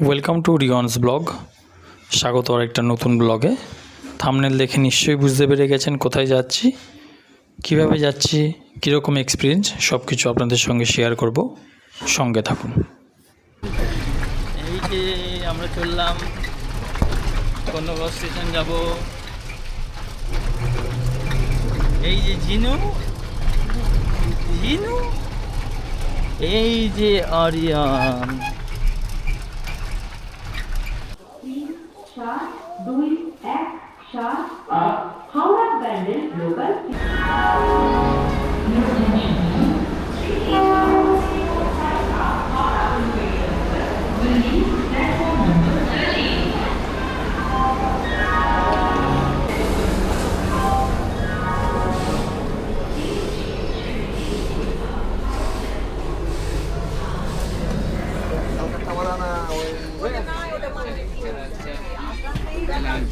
Welcome to রিয়নস blog. স্বাগত আরেকটা নতুন ব্লগে। থাম্বনেল দেখে নিশ্চয়ই বুঝতে পেরে গেছেন কোথায় যাচ্ছি, কিভাবে যাচ্ছি, কীরকম এক্সপিরিয়েন্স সব কিছু আপনাদের সঙ্গে শেয়ার করব। সঙ্গে থাকুন। এই যে আমরা চললাম, কর্ণগড় স্টেশন যাব। এই যে জিনু, এই যে আরিয়ান। 3-4-2-1 হাওড়া ব্যান্ডেল লোকাল।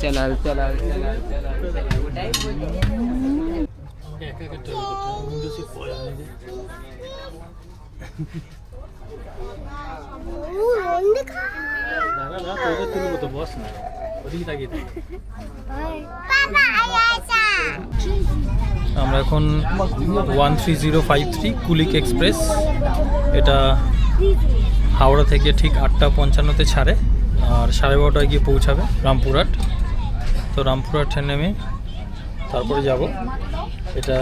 चलाल আমরা এখন 13053 কুলিক এক্সপ্রেস। এটা হাওড়া থেকে ঠিক 8:55-তে ছাড়ে আর 12:30টায় গিয়ে পৌঁছাবে রামপুরহাট। তো রামপুরহাটে নেমে তারপরে যাব। এটা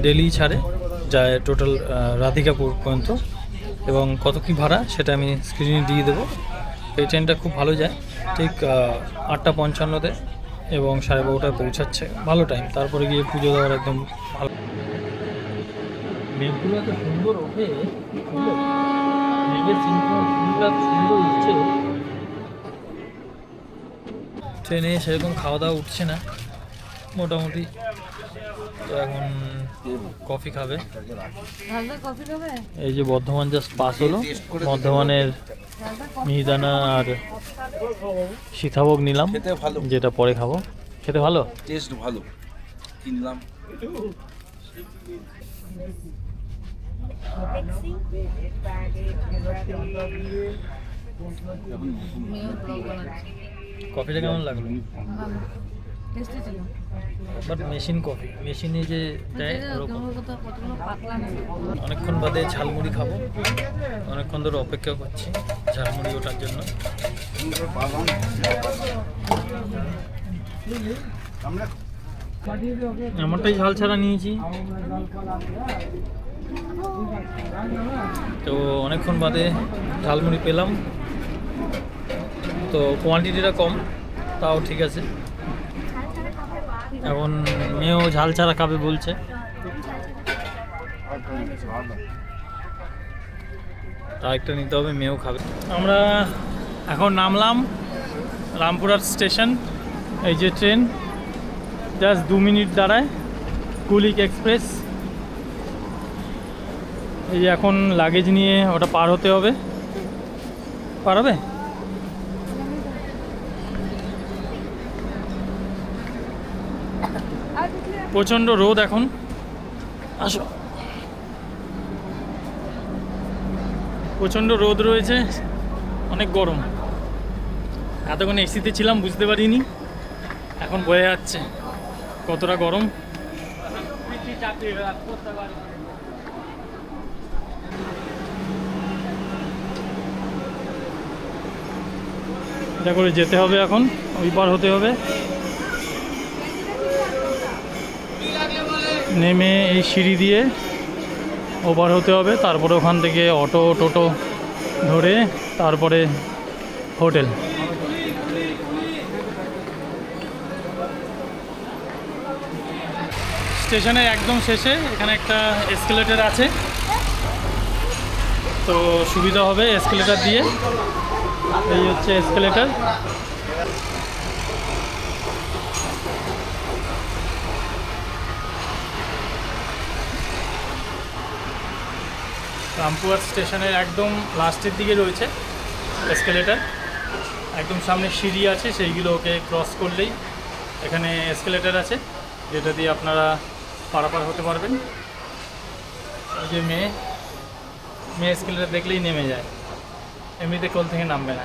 ডেলি ছাড়ে, যায় টোটাল রাধিকাপুর পর্যন্ত, এবং কত কী ভাড়া সেটা আমি স্ক্রিনে দিয়ে দেবো। এই ট্রেনটা খুব ভালো যায়, ঠিক 8:55-তে এবং 12:30টায় পৌঁছাচ্ছে, ভালো টাইম। তারপরে গিয়ে পুজো দেওয়ার একদম ভালো। মেঘগুলো এত সুন্দর ওঠে, মেঘের সুন্দর উঠছে। ট্রেনে সেরকম খাওয়া দাওয়া উঠছে না মোটামুটি। তো এখন কফি খাবে। এই যে বর্ধমান জাস্ট পাস হলো, বর্ধমানের মিহিদানা আর সীতাভোগ নিলাম, যেটা পরে খাবো। খেতে ভালো, টেস্ট ভালো, কিনলাম। কফিটা কেমন লাগলো? বাট মেশিন কফি, মেশিনে যে দেয় ওরকম। অনেকক্ষণ বাদে ঝালমুড়ি খাবো, অনেকক্ষণ ধরে অপেক্ষা করছি ঝালমুড়ি ওঠার জন্য। আমারটাই ঝাল ছাড়া নিয়েছি। তো অনেকক্ষণ বাদে ঝালমুড়ি পেলাম। তো কোয়ান্টিটিটা কম, তাও ঠিক আছে। এখন মেয়েও ঝাল ছাড়া খাবে বলছে। আরেকটা নিতে হবে, মেয়েও খাবে। আমরা এখন নামলাম রামপুরহাট স্টেশন। এই যে ট্রেন জাস্ট 2 মিনিট দাঁড়ায়, কুলিক এক্সপ্রেস। এই যে এখন লাগেজ নিয়ে ওটা পার হতে হবে। পার হবে? প্রচণ্ড রোদ এখন, আসো। প্রচণ্ড রোদ রয়েছে, অনেক গরম। এতক্ষণ এসিতে ছিলাম, বুঝতে পারিনি, এখন বোঝা যাচ্ছে কতটা গরম। এটা করে যেতে হবে, এখন ওই পার হতে হবে। নেমে এই সিঁড়ি দিয়ে ওপার হতে হবে, তারপরে ওখান থেকে অটো টোটো ধরে তারপরে হোটেল। স্টেশনের একদম শেষে এখানে একটা এসকেলেটর আছে, তো সুবিধা হবে এসকেলেটর দিয়ে। এই হচ্ছে এসকেলেটর। রামপুরহাট স্টেশনের একদম লাস্টের দিকে রয়েছে এসকেলেটর। একদম সামনে সিঁড়ি আছে, সেইগুলো ওকে ক্রস করলেই এখানে এসকেলেটর আছে, যেটা দিয়ে আপনারা পারাপার হতে পারবেন। এই যে মেয়ে এসকেলেটর দেখলেই নেমে যায়, এমনিতে কোল থেকে নামবে না।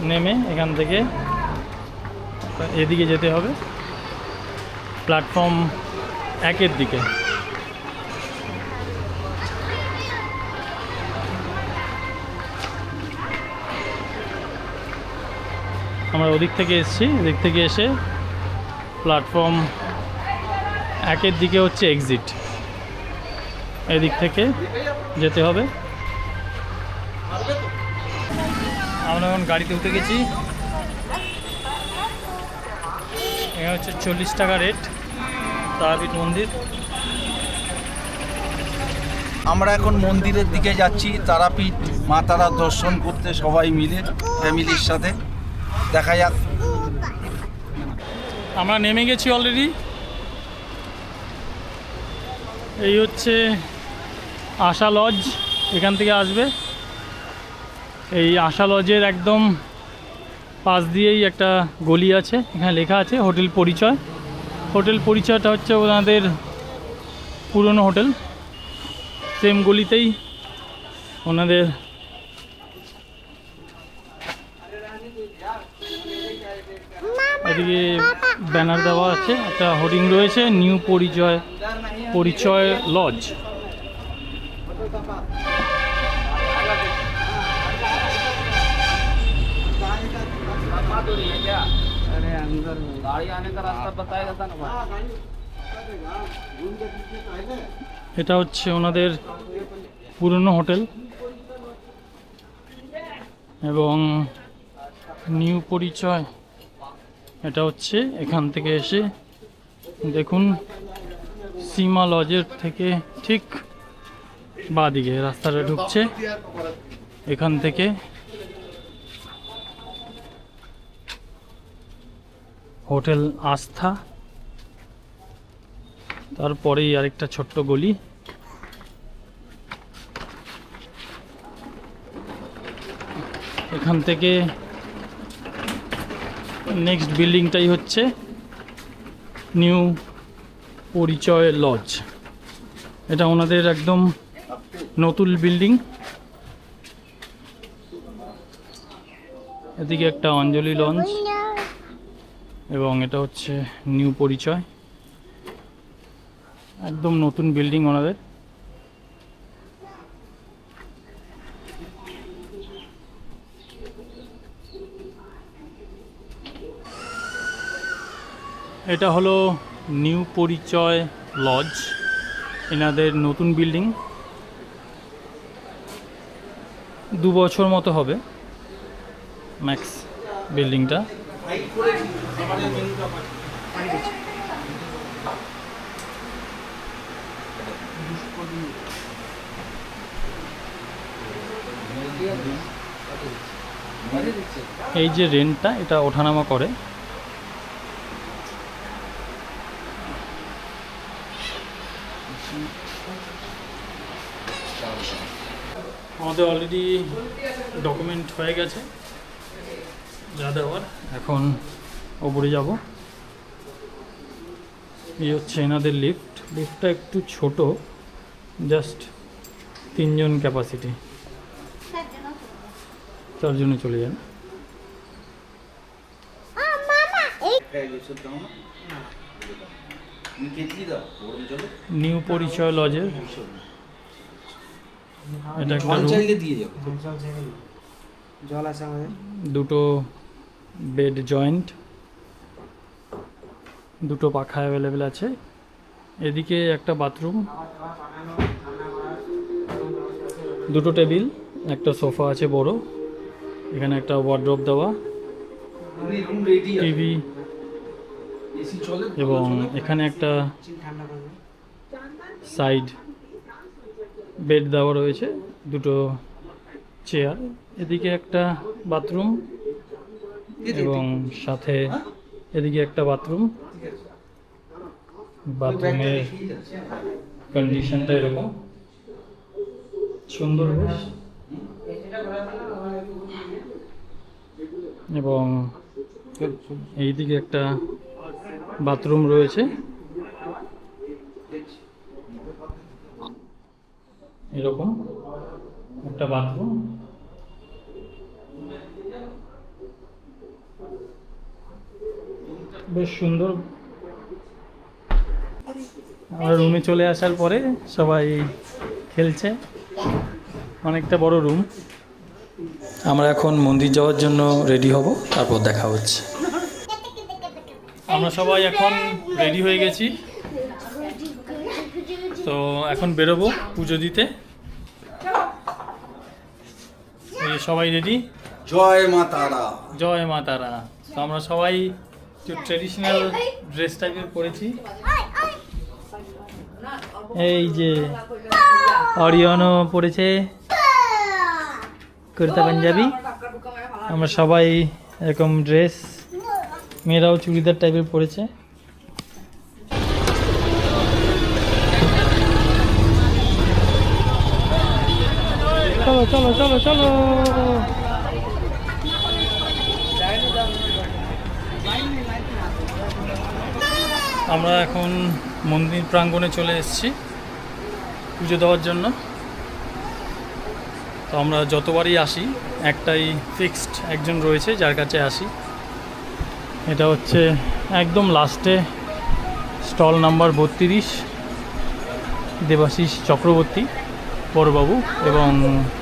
নেমে এখান থেকে এদিকে যেতে হবে প্ল্যাটফর্ম 1-এর দিকে। আমরা ওদিক থেকে এসেছি, এদিক থেকে এসে প্ল্যাটফর্ম 1-এর দিকে হচ্ছে এক্সিট, এদিক থেকে যেতে হবে। আমরা এখন গাড়িতে উঠে গেছি। এখানে হচ্ছে 40 টাকা রেট তারাপীঠ মন্দির। আমরা এখন মন্দিরের দিকে যাচ্ছি, তারাপীঠ মা তারার দর্শন করতে সবাই মিলে ফ্যামিলির সাথে। দেখা যাক। আমরা নেমে গেছি অলরেডি। এই হচ্ছে আশা লজ, এখান থেকে আসবে। এই আশা লজের একদম পাশ দিয়েই একটা গলি আছে, এখানে লেখা আছে হোটেল পরিচয়। হোটেল পরিচয়টা হচ্ছে ওনাদের পুরনো হোটেল, সেম গলিতেই ওনাদের এদিকে ব্যানার দেওয়া আছে, একটা হোর্ডিং রয়েছে নিউ পরিচয় লজ। এটা হচ্ছে ওনাদের পুরনো হোটেল এবং নিউ পরিচয়। এটা হচ্ছে এখান থেকে এসে দেখুন সীমা লজের থেকে ঠিক বাঁদিকে রাস্তাটা ঢুকছে, এখান থেকে হোটেল আস্থা, তারপরেই আরেকটা ছোট্ট গলি। এখান থেকে নেক্সট বিল্ডিংটাই হচ্ছে নিউ পরিচয় লজ। এটা ওনাদের একদম নতুন বিল্ডিং। এদিকে একটা অঞ্জলি লঞ্চ এবং এটা হচ্ছে নিউ পরিচয়, একদম নতুন বিল্ডিং ওনাদের। এটা হলো নিউ পরিচয় লজ, এনাদের নতুন বিল্ডিং। 2 বছর মতো হবে ম্যাক্স বিল্ডিংটা। এই যে রেন্টটা, এটা ওঠানামা করে। আমাদের অলরেডি ডকুমেন্ট হয়ে গেছে যা দেওয়ার, এখন ওপরে যাব। এই হচ্ছে এনাদের লিফট। লিফটটা একটু ছোট, জাস্ট 3 জন ক্যাপাসিটি, 4 জনে চলে যান। নিউ পরিচয় লজের এটা একটা রুম, 2টো বেড জয়েন্ট, 2টো পাখা অ্যাভেলেবেল আছে। এদিকে একটা বাথরুম, 2টো টেবিল, একটা সোফা আছে বড়, এখানে একটা ওয়ার্ড্রপ দেওয়া, টিভি এবং এখানে একটা সাইড বেড দেওয়া রয়েছে, 2টো চেয়ার। এদিকে একটা বাথরুম এবং সাথে এদিকে একটা বাথরুম। বাথরুমের কন্ডিশনটা এরকম সুন্দর বেশ। এবং এইদিকে একটা বাথরুম রয়েছে, এরকম একটা বাথরুম। বেশ সুন্দর। আমরা রুমে চলে আসার পরে সবাই খেলছে, অনেকটা বড় রুম। আমরা এখন মন্দির যাওয়ার জন্য রেডি হব, তারপর দেখা হচ্ছে। আমরা সবাই এখন রেডি হয়ে গেছি, তো এখন বেরোবো পুজো দিতে। এই সবাই রেডি। জয় মা তারা। জয় মা তারা। তো আমরা সবাই একটু ট্রেডিশনাল ড্রেস টাইপের পরেছি। এই যে অরিয়নও পরেছে কুর্তা পাঞ্জাবি। আমরা সবাই এরকম ড্রেস, মেয়েরাও চুড়িদার টাইপের পরেছে। চলো চলো চলো চলো। আমরা এখন মন্দির প্রাঙ্গণে চলে এসেছি পুজো দেওয়ার জন্য। তো আমরা যতবারই আসি একটাই ফিক্সড একজন রয়েছে যার কাছে আসি। এটা হচ্ছে একদম লাস্টে স্টল নাম্বার 32, দেবাশিস চক্রবর্তী বড়বাবু এবং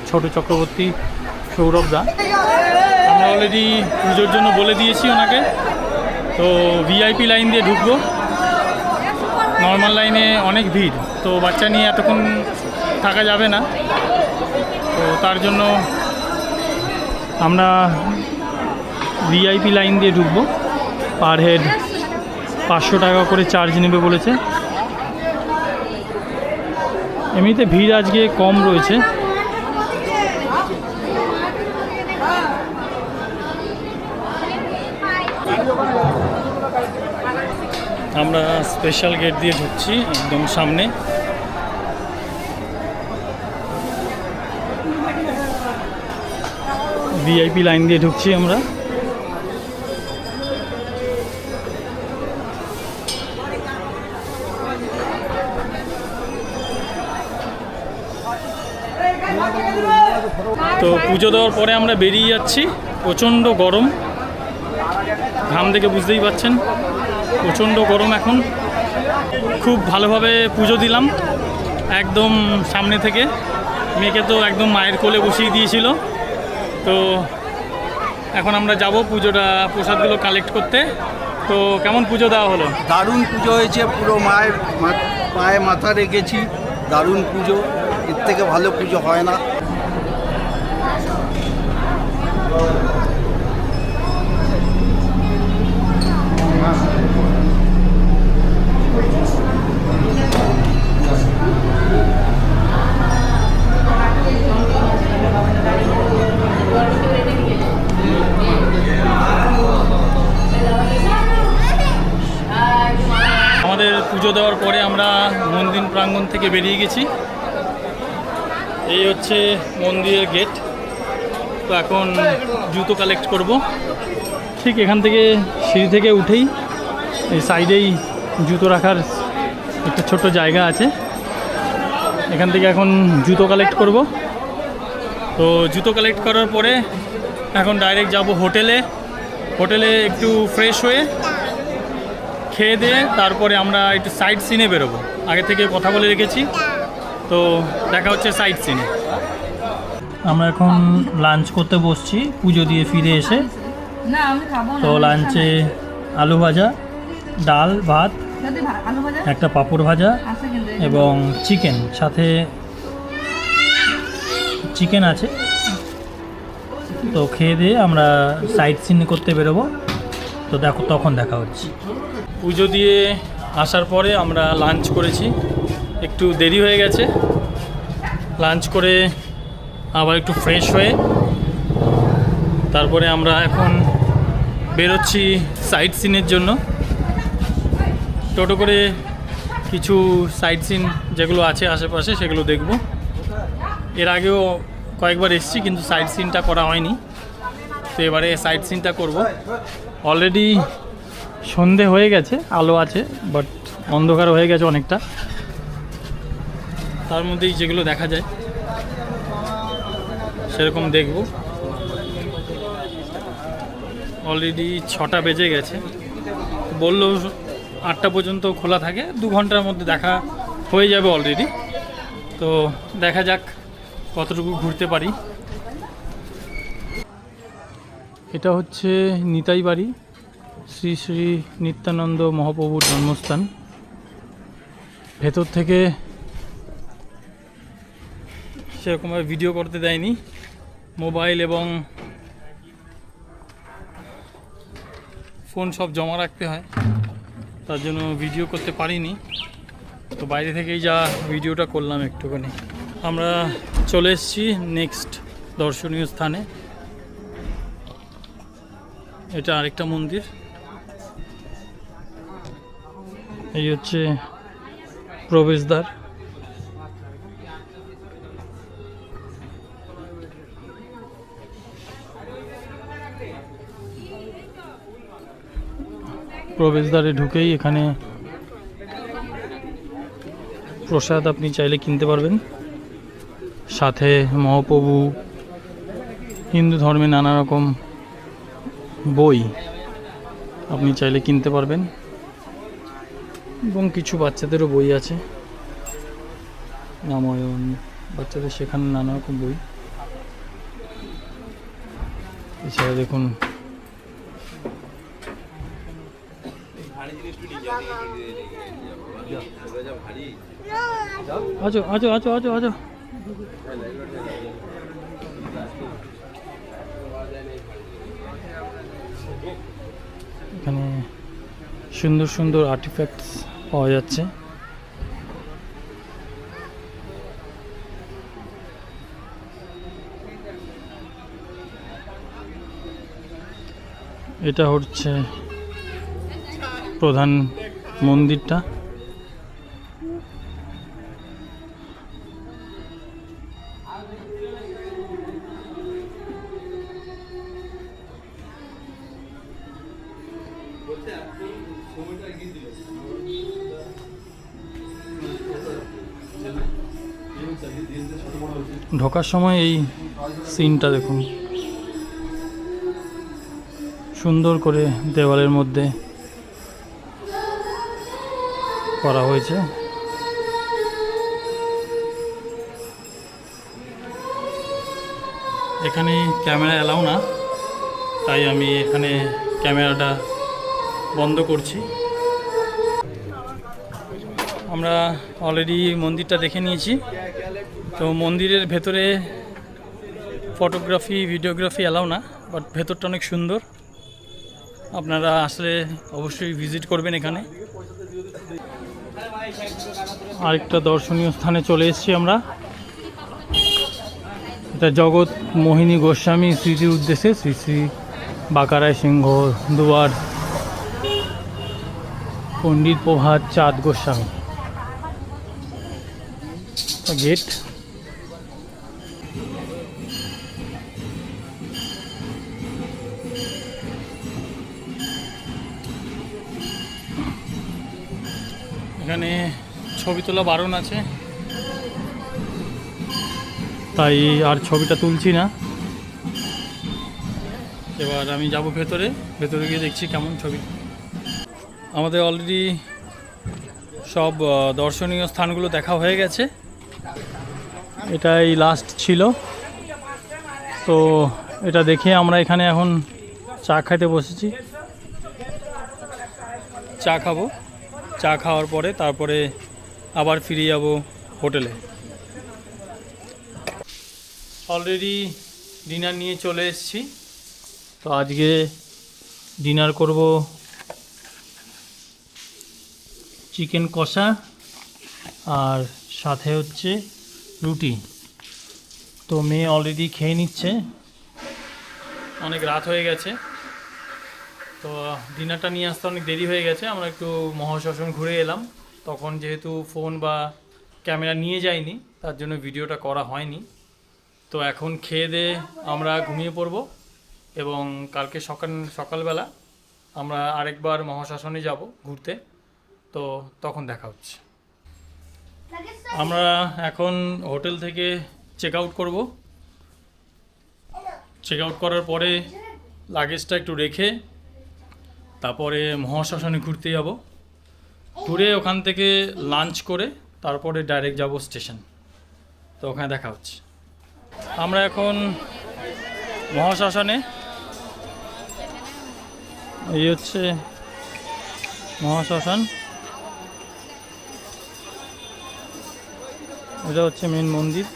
ছোট চক্রবর্তী সৌরভ দা। আমরা অলরেডি পুজোর জন্য বলে দিয়েছি ওনাকে। তো ভিআইপি লাইন দিয়ে ঢুকবো, নর্মাল লাইনে অনেক ভিড়, তো বাচ্চা নিয়ে এতক্ষণ থাকা যাবে না। তো তার জন্য আমরা ভিআইপি লাইন দিয়ে ঢুকবো। পার হেড 500 টাকা করে চার্জ নেবে বলেছে। এমনিতে ভিড় আজকে কম রয়েছে। আমরা স্পেশাল গেট দিয়ে ঢুকছি একদম সামনে। ভিআইপি লাইন দিয়ে ঢুকছি আমরা। তো পুজো দেওয়ার পরে আমরা বেরিয়ে যাচ্ছি। প্রচণ্ড গরম, ঘাম দেখে বুঝতেই পারছেন প্রচণ্ড গরম। এখন খুব ভালোভাবে পুজো দিলাম একদম সামনে থেকে। মেয়েকে তো একদম মায়ের কোলে বসিয়ে দিয়েছিল। তো এখন আমরা যাব পুজোটা, প্রসাদগুলো কালেক্ট করতে। তো কেমন পুজো দেওয়া হলো? দারুণ পুজো হয়েছে, পুরো মায়ের পায়ে মাথা রেখেছি। দারুণ পুজো, এর থেকে ভালো পুজো হয় না। আমাদের পুজো দেওয়ার পরে আমরা মন্দির প্রাঙ্গণ থেকে বেরিয়ে গেছি। এই হচ্ছে মন্দিরের গেট। তো এখন জুতো কালেক্ট করব। ঠিক এখান থেকে সিঁড়ি থেকে উঠেই এই সাইডেই জুতো রাখার একটা ছোট্ট জায়গা আছে। এখান থেকে এখন জুতো কালেক্ট করব। তো জুতো কালেক্ট করার পরে এখন ডাইরেক্ট যাব হোটেলে। হোটেলে একটু ফ্রেশ হয়ে খেয়ে দিয়ে তারপরে আমরা একটু সাইড সিনে বেরোবো। আগে থেকে কথা বলে রেখেছি, তো দেখা হচ্ছে সাইড সিনে। আমরা এখন লাঞ্চ করতে বসছি পুজো দিয়ে ফিরে এসে। তো লাঞ্চে আলু ভাজা, ডাল, ভাত, একটা পাঁপড় ভাজা এবং চিকেন, সাথে চিকেন আছে। তো খেয়ে দিয়ে আমরা সাইড সিন করতে বেরোবো। তো দেখো তখন দেখা হচ্ছে। পুজো দিয়ে আসার পরে আমরা লাঞ্চ করেছি, একটু দেরি হয়ে গেছে। লাঞ্চ করে আবার একটু ফ্রেশ হয়ে তারপরে আমরা এখন বেরোচ্ছি সাইট সিনের জন্য। টোটো করে কিছু সাইট সিন যেগুলো আছে আশেপাশে সেগুলো দেখব। এর আগেও কয়েকবার এসেছি কিন্তু সাইট সিনটা করা হয়নি, তো এবারে সাইট সিনটা করব। অলরেডি সন্ধে হয়ে গেছে, আলো আছে বাট অন্ধকার হয়ে গেছে অনেকটা। তার মধ্যেই যেগুলো দেখা যায় সেরকম দেখব। অলরেডি 6টা বেজে গেছে, বললো 8টা পর্যন্ত খোলা থাকে, 2 ঘন্টার মধ্যে দেখা হয়ে যাবে অলরেডি। তো দেখা যাক কতটুকু ঘুরতে পারি। এটা হচ্ছে নিতাই বাড়ি, শ্রী শ্রী নিত্যানন্দ মহাপ্রভুর জন্মস্থান। ভেতর থেকে সেরকমভাবে ভিডিও করতে দেয়নি, মোবাইল এবং ফোন সব জমা রাখতে হয়, তার জন্য ভিডিও করতে পারিনি। তো বাইরে থেকেই যা ভিডিওটা করলাম একটুখানি। আমরা চলে এসেছি নেক্সট দর্শনীয় স্থানে। এটা আরেকটা মন্দির। এই হচ্ছে প্রবেশদ্বার। প্রবেশদ্বারে ঢুকেই এখানে প্রসাদ আপনি চাইলে কিনতে পারবেন, সাথে মহাপ্রভু হিন্দু ধর্মে নানা রকম বই আপনি চাইলে কিনতে পারবেন, এবং কিছু বাচ্চাদেরও বই আছে, রামায়ণ বাচ্চাদের শেখানো নানা রকম বই। এছাড়া দেখুন আজো আজো আজো আজো আজো এখানে সুন্দর সুন্দর আর্টিফ্যাক্টস পাওয়া যাচ্ছে। এটা হচ্ছে প্রধান মন্দিরটা। ঢোকার সময় এই সিনটা দেখুন, সুন্দর করে দেওয়ালের মধ্যে করা হয়েছে। এখানে ক্যামেরা এলাও না, তাই আমি এখানে ক্যামেরাটা বন্ধ করছি। আমরা অলরেডি মন্দিরটা দেখে নিয়েছি। তো মন্দিরের ভেতরে ফটোগ্রাফি ভিডিওগ্রাফি এলাও না, বাট ভেতরটা অনেক সুন্দর। আপনারা আসলে অবশ্যই ভিজিট করবেন এখানে। আরেকটা দর্শনীয় স্থানে চলে এসেছি আমরা। এটা জগৎ মোহিনী গোস্বামী স্মৃতির উদ্দেশ্যে শ্রী শ্রী বাঁকারায় সিংহ দুয়ার পণ্ডিত প্রভাত চাঁদ গোস্বামী গেট। এখানে ছবি তোলা বারণ আছে, তাই আর ছবিটা তুলছি না। এবার আমি যাব ভেতরে গিয়ে দেখছি কেমন ছবি। আমাদের অলরেডি সব দর্শনীয় স্থানগুলো দেখা হয়ে গেছে, এটাই লাস্ট ছিল। তো এটা দেখে আমরা এখানে এখন চা খাইতে বসেছি। চা খাবো, চা খাওয়ার পরে তারপরে আবার ফিরে যাব হোটেলে। অলরেডি ডিনার নিয়ে চলে এসেছি। তো আজকে ডিনার করব চিকেন কষা আর সাথে হচ্ছে রুটি। তো মেয়ে অলরেডি খেয়ে নিচ্ছে, অনেক রাত হয়ে গেছে। তো ডিনারটা নিয়ে আসতে অনেক দেরি হয়ে গেছে। আমরা একটু মহাশ্মশান ঘুরে এলাম, তখন যেহেতু ফোন বা ক্যামেরা নিয়ে যাইনি তার জন্য ভিডিওটা করা হয়নি। তো এখন খেয়ে দিয়ে আমরা ঘুমিয়ে পড়ব, এবং কালকে সকালবেলা আমরা আরেকবার মহাশ্মশানে যাব ঘুরতে। তো তখন দেখা হচ্ছে। আমরা এখন হোটেল থেকে চেক আউট করব। চেক আউট করার পরে লাগেজটা একটু রেখে তারপরে মহাশ্মশানে ঘুরতে যাব, ঘুরে ওখান থেকে লাঞ্চ করে তারপরে ডাইরেক্ট যাব স্টেশন। তো ওখানে দেখা হচ্ছে। আমরা এখন মহাশ্মশানে, এই হচ্ছে মহাশ্মশান, এটা হচ্ছে মেন মন্দির।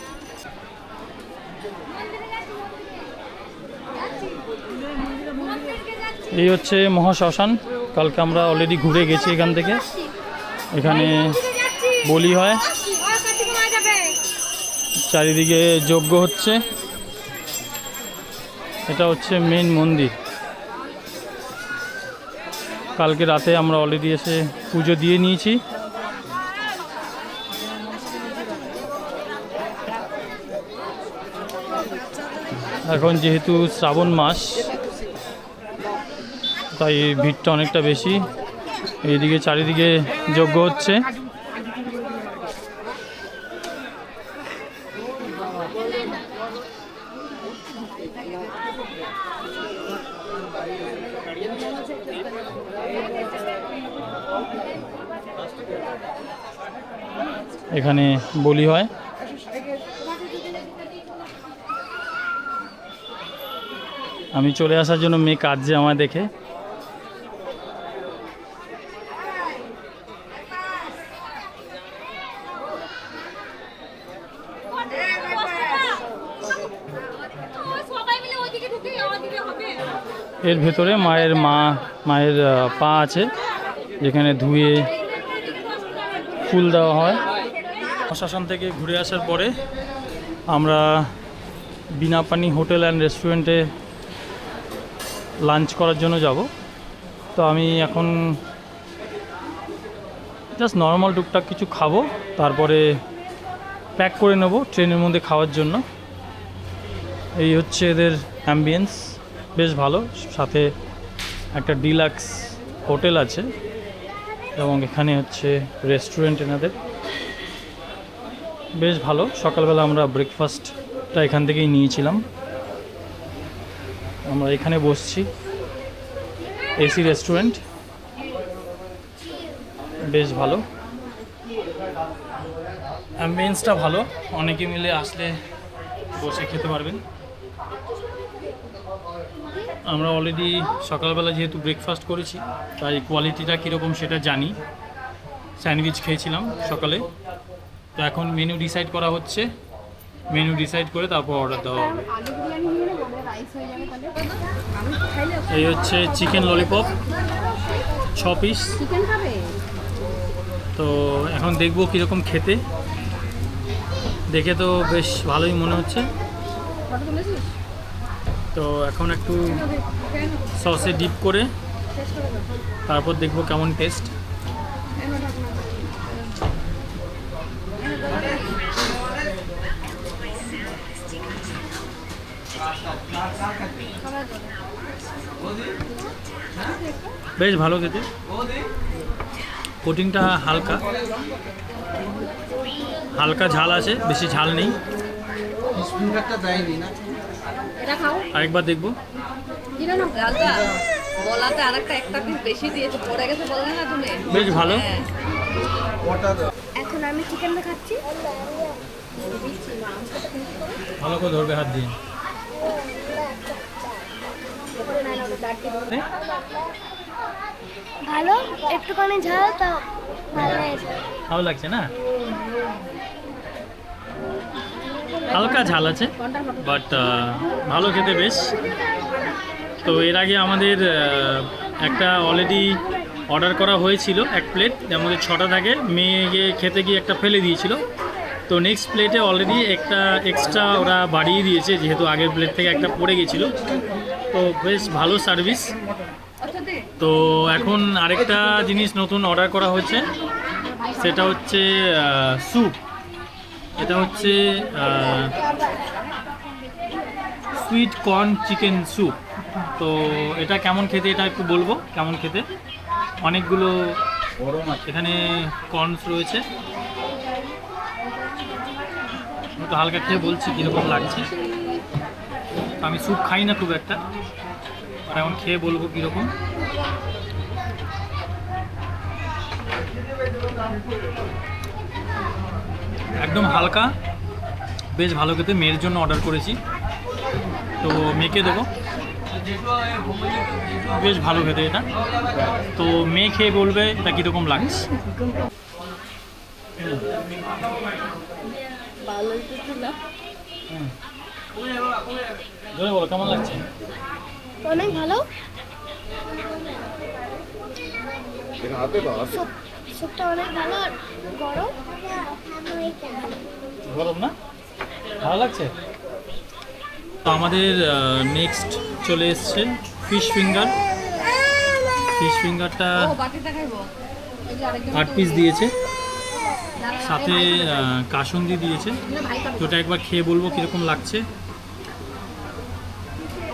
এই হচ্ছে মহাশ্মশান। কালকে আমরা অলরেডি ঘুরে গেছি এখান থেকে। এখানে বলি হয়, চারিদিকে যজ্ঞ হচ্ছে। এটা হচ্ছে মেন মন্দির। কালকে রাতে আমরা অলরেডি এসে পুজো দিয়ে নিয়েছি। এখন যেহেতু শ্রাবণ মাস, তাই ভিড়টা অনেকটা বেশি। এইদিকে চারিদিকে যজ্ঞ হচ্ছে। এখানে বলি হয়। আমি চলে আসার জন্য মেয়ে কাঁদছে আমায় দেখে। এর ভেতরে মায়ের পা আছে, যেখানে ধুয়ে ফুল দেওয়া হয়। প্রশাসন থেকে ঘুরে আসার পরে আমরা বিনাপানি হোটেল অ্যান্ড রেস্টুরেন্টে লাঞ্চ করার জন্য যাব। তো আমি এখন জাস্ট নর্মাল টুকটাক কিছু খাবো, তারপরে প্যাক করে নেব ট্রেনের মধ্যে খাওয়ার জন্য। এই হচ্ছে এদের অ্যাম্বিয়েন্স, বেশ ভালো। সাথে একটা ডিলাক্স হোটেল আছে এবং এখানে হচ্ছে রেস্টুরেন্ট এনাদের, বেশ ভালো। সকালবেলা আমরা ব্রেকফাস্টটা এখান থেকেই নিয়েছিলাম। আমরা এখানে বসছি, এসি রেস্টুরেন্ট, বেশ ভালো। অ্যাম্বিয়েন্সটা ভালো, অনেকে মিলে আসলে বসে খেতে পারবেন। আমরা অলরেডি সকালবেলা যেহেতু ব্রেকফাস্ট করেছি, তাই কোয়ালিটিটা কীরকম সেটা জানি। স্যান্ডউইচ খেয়েছিলাম সকালে। তো এখন মেনু ডিসাইড করা হচ্ছে, মেনু ডিসাইড করে তারপর অর্ডার দেওয়া হবে। এই হচ্ছে চিকেন ললিপপ 6 পিস। তো এখন দেখবো কীরকম খেতে, দেখে তো বেশ ভালোই মনে হচ্ছে। তো এখন একটু সসে ডিপ করে তারপর দেখবো কেমন টেস্ট। বেশ ভালো খেতে, কোটিংটা হালকা হালকা ঝাল আছে, বেশি ঝাল নেই। আরেকবার দেখবো। বেশ ভালো। এখন আমি চিকেনটা খাচ্ছি। ভালো করে ধরবে হাত দিয়ে। ভালো, একটুখানি ঝাল তো ভালো লাগছে না? হালকা ঝাল আছে, বাট ভালো খেতে বেশ। তো এর আগে আমাদের একটা অলরেডি অর্ডার করা হয়েছিল 1 প্লেট, যার মধ্যে 6টা থাকে। মেয়ে গিয়ে খেতে গিয়ে একটা ফেলে দিয়েছিল। তো নেক্সট প্লেটে অলরেডি একটা এক্সট্রা ওরা বাড়িয়ে দিয়েছে, যেহেতু আগের প্লেট থেকে একটা পড়ে গেছিলো। তো বেশ ভালো সার্ভিস। তো এখন আরেকটা জিনিস নতুন অর্ডার করা হয়েছে, সেটা হচ্ছে স্যুপ। এটা হচ্ছে সুইট কর্ন চিকেন স্যুপ। তো এটা কেমন খেতে, এটা একটু বলবো কেমন খেতে। অনেকগুলো এখানে কর্নস রয়েছে, একটু হালকা খেয়ে বলছি কীরকম লাগছে। আমি স্যুপ খাই না খুব একটা, আর এখন খেয়ে বলবো কীরকম। একদম হালকা, বেশ ভালো খেতে। মেয়ের জন্য অর্ডার করেছি, তো মেয়েকে দেবো। বেশ ভালো খেতে এটা, তো মেয়ে খেয়ে বলবে এটা কীরকম লাগছে। বলো কেমন লাগছে? অনেক ভালো। স্যুপটা অনেক ভালো আর গরম। গরম না? ভালো লাগছে। তো আমাদের নেক্সট চলে এসছে ফিশ ফিঙ্গার। ফিশ ফিঙ্গারটা 8 পিস দিয়েছে, সাথে কাসুন্দি দিয়েছে। তো ওটা একবার খেয়ে বলবো কীরকম লাগছে।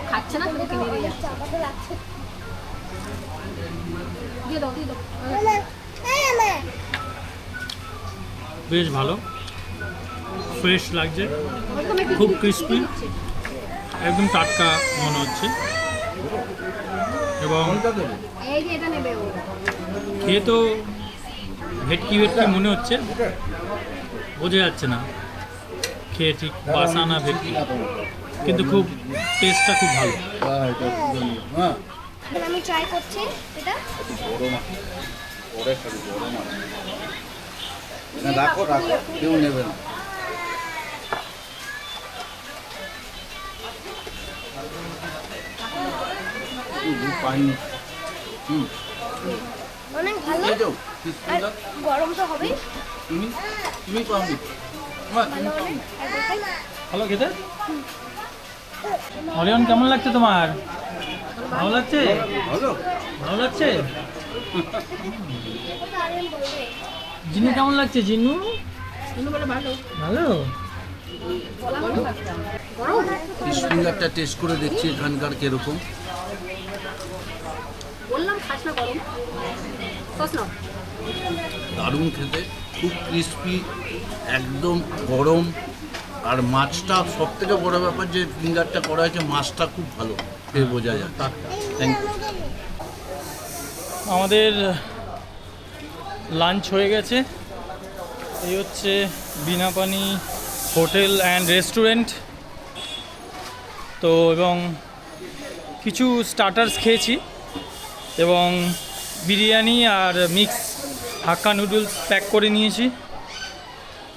খাচ্ছে না, শুধু কিনে নিয়ে যাচ্ছে। দিয়ে দাও, দিয়ে দাও। বেশ ভালো, ফ্রেশ লাগছে, খুব ক্রিস্পি, একদম টাটকা মনে হচ্ছে। এবং এই যে এটা নেবে ও। খেয়ে তো ভেটকি ভেটকি মনে হচ্ছে, বোঝা যাচ্ছে না খেয়ে ঠিক বাসা না ভেটকি, কিন্তু খুব টেস্টটা খুব ভালো। এখন আমি ট্রাই করছি এটা। রাখো রাখো, কেউ নেবে না। পাইনি। অনেক ভালো আর গরম তো হবেই। তুমি পাওনি? ভালো অনেক। আর দেখাই ভালো খেতে। অরিয়ন কেমন লাগছে তোমার? ভালো লাগছে? ভালো। ভালো লাগছে। আরিয়ান বলবে। জিনু কেমন লাগছে? জিনু শুনো বলে ভালো। ভালো। ফিশ ফিঙ্গারটা টেস্ট করে দেখছি এখানকার কিরকম। বললাম খাস না, গরম। সস নাও। দারুণ খেতে, খুব ক্রিস্পি, একদম গরম। আর মাছটা সব থেকে বড় ব্যাপার, যে ফিঙ্গারটা করা হয়েছে মাছটা খুব ভালো খেয়ে বোঝা যায়। Thank you. আমাদের লাঞ্চ হয়ে গেছে। এই হচ্ছে বিনাপানি হোটেল অ্যান্ড রেস্টুরেন্ট। তো এবং কিছু স্টার্টার্স খেয়েছি এবং বিরিয়ানি আর মিক্স হাক্কা নুডলস প্যাক করে নিয়েছি।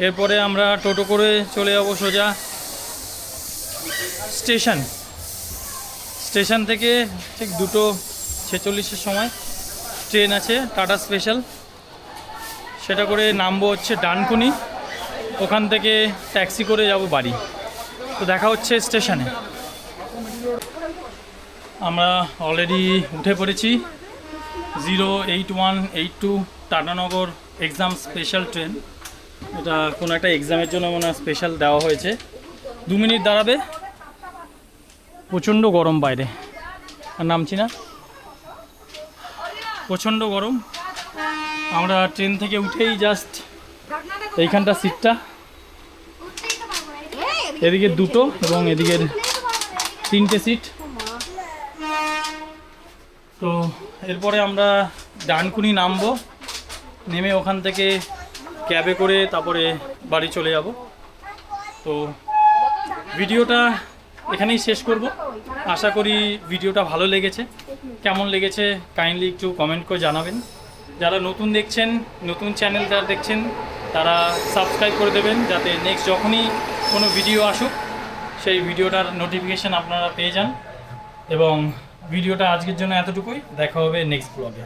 এরপরে আমরা টোটো করে চলে যাব সোজা স্টেশন থেকে। ঠিক 2:46-এর সময় ট্রেন আছে টাটা স্পেশাল, সেটা করে নামবো হচ্ছে ডানকুনি। ওখান থেকে ট্যাক্সি করে যাব বাড়ি। তো দেখা হচ্ছে স্টেশনে। আমরা অলরেডি উঠে পড়েছি 08182 টাটানগর এক্সাম স্পেশাল ট্রেন। এটা কোনো একটা এক্সামের জন্য মনে হয় স্পেশাল দেওয়া হয়েছে। 2 মিনিট দাঁড়াবে। প্রচণ্ড গরম বাইরে, আর নামছি না, প্রচণ্ড গরম। আমরা ট্রেন থেকে উঠেই জাস্ট এইখানটা সিটটা, এদিকে 2টো এবং এদিকের 3টে সিট। তো এরপরে আমরা ডানকুনি নামবো, নেমে ওখান থেকে ক্যাবে করে তারপরে বাড়ি চলে যাব। তো ভিডিওটা এখানেই শেষ করব। আশা করি ভিডিওটা ভালো লেগেছে। কেমন লেগেছে কাইন্ডলি একটু কমেন্ট করে জানাবেন। যারা নতুন দেখছেন, নতুন চ্যানেল যারা দেখছেন, তারা সাবস্ক্রাইব করে দেবেন, যাতে নেক্সট যখনই কোনো ভিডিও আসুক সেই ভিডিওটার নোটিফিকেশান আপনারা পেয়ে যান। এবং ভিডিওটা আজকের জন্য এতটুকুই। দেখা হবে নেক্সট ব্লগে।